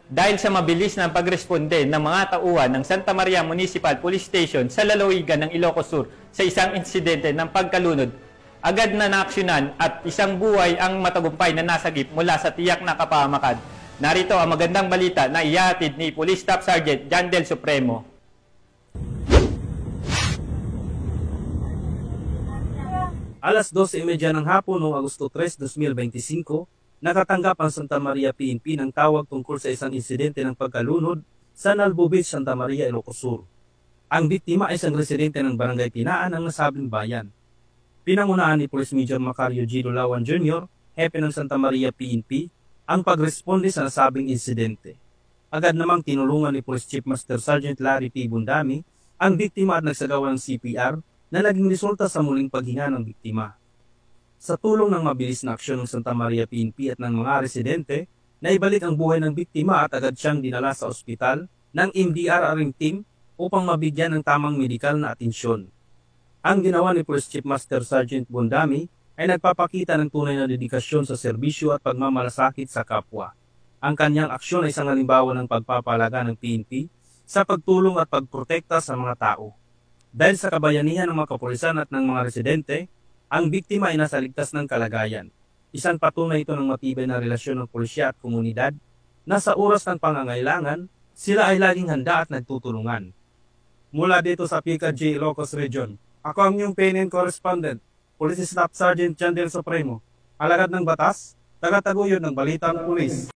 dahil sa mabilis na pagresponde ng mga tauhan ng Santa Maria Municipal Police Station sa lalawigan ng Ilocos Sur sa isang insidente ng pagkalunod, agad na naaksyonan at isang buhay ang matagumpay na nasagip mula sa tiyak na kapahamakan. Narito ang magandang balita na ihahatid ni Police Staff Sergeant John Del Supremo. Alas 12:30 ng hapon noong Agosto 3, 2025, nakatanggap ang Santa Maria PNP ng tawag tungkol sa isang insidente ng pagkalunod sa Nalbo Beach, Santa Maria, Ilocos Sur. Ang biktima ay isang residente ng Barangay Pinaan ng nasabing bayan. Pinangunahan ni Police Major Macario G. Dulawan Jr., hepe ng Santa Maria PNP, ang pagresponde sa nasabing insidente. Agad namang tinulungan ni Police Chief Master Sergeant Larry P. Bundami ang biktima at nagsagawa ng CPR na naging resulta sa muling paghinga ng biktima. Sa tulong ng mabilis na aksyon ng Santa Maria PNP at ng mga residente, naibalik ang buhay ng biktima at agad siyang dinala sa ospital ng MDRRing team upang mabigyan ng tamang medikal na atensyon. Ang ginawa ni Police Chief Master Sergeant Bundami ay nagpapakita ng tunay na dedikasyon sa serbisyo at pagmamalasakit sa kapwa. Ang kanyang aksyon ay isang halimbawa ng pagpapalaga ng PNP sa pagtulong at pagprotekta sa mga tao. Dahil sa kabayanihan ng mga kapulisan at ng mga residente, ang biktima ay nasa ligtas ng kalagayan. Isang patunay ito ng matibay na relasyon ng pulisya at komunidad na sa oras ng pangangailangan, sila ay laging handa at nagtutulungan. Mula dito sa PCAG Ilocos Region, ako ang inyong PNN correspondent, Police Staff Sergeant John Del Supremo, alagad ng batas, tagataguyod ng balita ng pulis.